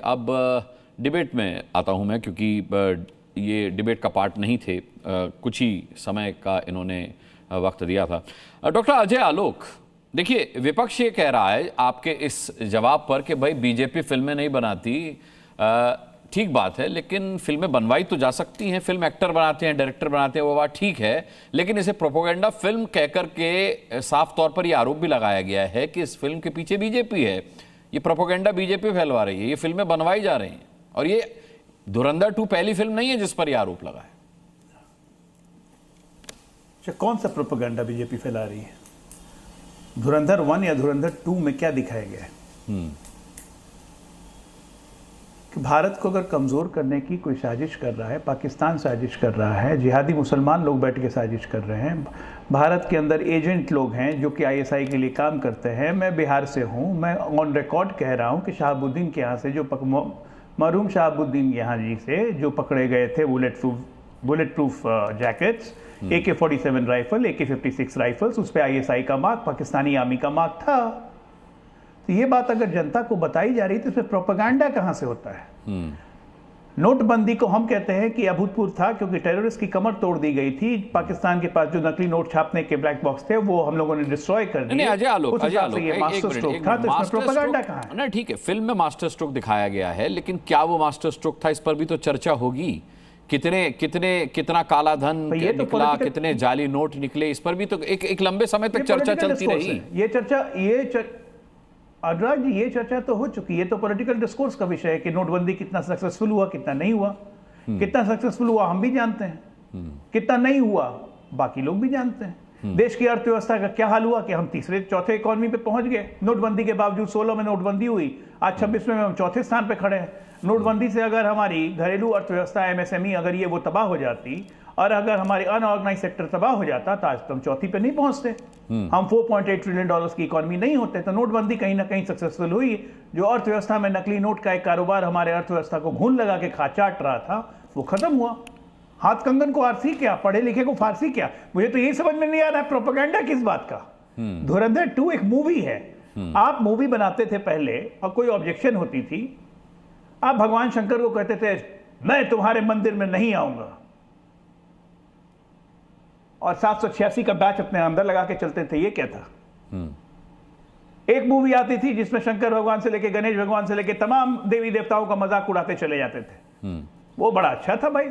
अब डिबेट में आता हूं मैं, क्योंकि ये डिबेट का पार्ट नहीं थे, कुछ ही समय का इन्होंने वक्त दिया था। डॉक्टर अजय आलोक, देखिए विपक्ष ये कह रहा है आपके इस जवाब पर कि भाई बीजेपी फिल्में नहीं बनाती, ठीक बात है, लेकिन फिल्में बनवाई तो जा सकती हैं, फिल्म एक्टर बनाते हैं, डायरेक्टर बनाते हैं, वो बात ठीक है, लेकिन इसे प्रोपेगेंडा फिल्म कहकर के साफ तौर पर यह आरोप भी लगाया गया है कि इस फिल्म के पीछे बीजेपी है, ये प्रोपेगेंडा बीजेपी फैलवा रही है, ये फिल्में बनवाई जा रही हैं। और ये धुरंधर 2 पहली फिल्म नहीं है जिस पर यह आरोप लगा है। कौन सा प्रोपेगेंडा बीजेपी फैला रही है? धुरंधर 1 या धुरंधर 2 में क्या दिखाया गया है? कि भारत को अगर कमजोर करने की कोई साजिश कर रहा है, पाकिस्तान साजिश कर रहा है, जिहादी मुसलमान लोग बैठ के साजिश कर रहे हैं, भारत के अंदर एजेंट लोग हैं जो कि आईएसआई के लिए काम करते हैं। मैं बिहार से हूं, मैं ऑन रिकॉर्ड कह रहा हूं कि शहाबुद्दीन के यहाँ से जो मरहूम शहाबुद्दीन यहाँ जी से जो पकड़े गए थे bullet proof jackets, AK-47 rifle, AK-56 rifles, उस पर आईएसआई का मार्क, पाकिस्तानी आर्मी का मार्क था। तो ये बात अगर जनता को बताई जा रही तो इसमें प्रोपेगेंडा कहां से होता है? नोटबंदी को हम कहते हैं कि अभूतपूर्व था, क्योंकि टेररिस्ट की कमर तोड़ दी गई थी। पाकिस्तान के पास जो नकली नोट छापने के ब्लैक बॉक्स थे वो हम लोगों ने डिस्ट्रॉय कर दिए। अजय आलोक, ये मास्टर स्ट्रोक था, तो इसमें प्रोपेगेंडा कहां है? नहीं, ठीक है, फिल्म में मास्टर स्ट्रोक दिखाया गया है, लेकिन क्या वो मास्टर स्ट्रोक था, इस पर भी तो चर्चा होगी। कितना काला धन निकला, कितने जाली नोट निकले, इस पर भी तो एक लंबे समय तक चर्चा चलती रही। अनुराग जी, ये चर्चा तो हो चुकी है, तो पॉलिटिकल डिस्कोर्स का विषय है कि नोटबंदी कितना सक्सेसफुल हुआ, कितना नहीं हुआ। कितना सक्सेसफुल हुआ हम भी जानते हैं, कितना नहीं हुआ बाकी लोग भी जानते हैं। देश की अर्थव्यवस्था का क्या हाल हुआ कि हम तीसरे चौथे इकोनॉमी पे पहुंच गए नोटबंदी के बावजूद। 16 में नोटबंदी हुई, आज 26 में हम चौथे स्थान पे खड़े हैं। नोटबंदी से अगर हमारी घरेलू अर्थव्यवस्था MSME अगर ये वो तबाह हो जाती और अगर हमारे अनऑर्गेनाइज सेक्टर तबाह हो जाता तो आज तो हम चौथी पे नहीं पहुंचते, हम $4.8 ट्रिलियन की इकोनॉमी नहीं होते। तो नोटबंदी कहीं ना कहीं सक्सेसफुल हुई। जो अर्थव्यवस्था में नकली नोट का एक कारोबार हमारे अर्थव्यवस्था को घून लगा के चाट रहा था, वो खत्म हुआ। हाथ कंगन को आरसी क्या, पढ़े लिखे को फारसी क्या? मुझे तो यही समझ में नहीं आ रहा है प्रोपेगेंडा किस बात का। धुरंधर 2 एक मूवी है। आप मूवी बनाते थे पहले और कोई ऑब्जेक्शन होती थी, आप भगवान शंकर को कहते थे मैं तुम्हारे मंदिर में नहीं आऊंगा, और 786 का बैच अपने अंदर लगा के चलते थे। ये क्या था? एक मूवी आती थी जिसमें शंकर भगवान से लेके गणेश भगवान से लेके तमाम देवी देवताओं का मजाक उड़ाते चले जाते थे, वो बड़ा अच्छा था भाई,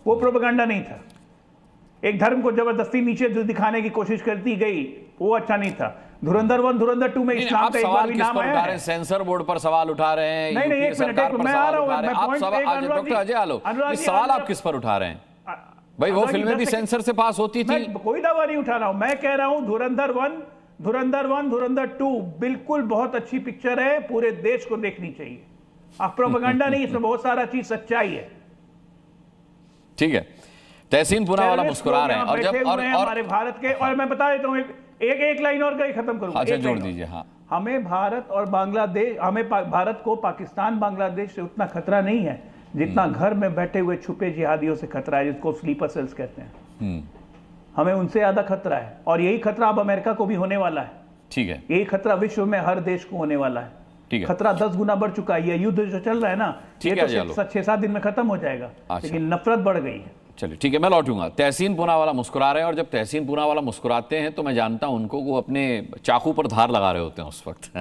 वो प्रोपेगेंडा नहीं था। एक धर्म को जबरदस्ती नीचे दिखाने की कोशिश करती गई, वो अच्छा नहीं था। धुरंधर 1 धुरंधर 2 में इस्लाम का एक बार भी नाम आया है? सेंसर बोर्ड पर सवाल उठा रहे हैं, नहीं, एक मिनट, मैं आ रहा हूं। डॉक्टर अजय आलोक, इस सवाल आप किस पर उठा रहे हैं? भाई वो फिल्में भी सेंसर से पास होती थी। मैं कोई दावा नहीं उठा रहा हूं, मैं कह रहा हूं धुरंधर 1 धुरंधर 2 बिल्कुल बहुत अच्छी पिक्चर है, पूरे देश को देखनी चाहिए। आप प्रोपेगेंडा नहीं, इसमें बहुत सारा चीज सच्चाई है। ठीक है, तहसीन पूना वाला मुस्कुरा रहे हैं और जब और हमारे भारत के, और मैं बता देता हूं एक लाइन और का खत्म करूंगा। अच्छा, जोड़ दीजिए। हाँ, हमें भारत और बांग्लादेश, हमें भारत को पाकिस्तान बांग्लादेश से उतना खतरा नहीं है जितना घर में बैठे हुए छुपे जिहादियों से खतरा है, जिसको स्लीपर सेल्स कहते हैं। हमें उनसे ज्यादा खतरा है, और यही खतरा अब अमेरिका को भी होने वाला है। ठीक है, यही खतरा विश्व में हर देश को होने वाला है। ठीक है, खतरा 10 गुना बढ़ चुका है। ये युद्ध जो चल रहा है ना, ये तो 6-7 दिन में खत्म हो जाएगा। लेकिन नफरत बढ़ गई है। चलिए ठीक है, मैं लौटूंगा। तहसीन पूना वाला मुस्कुरा रहे हैं, और जब तहसीन पूना वाला मुस्कुराते हैं तो मैं जानता हूं उनको, वो अपने चाकू पर धार लगा रहे होते हैं उस वक्त।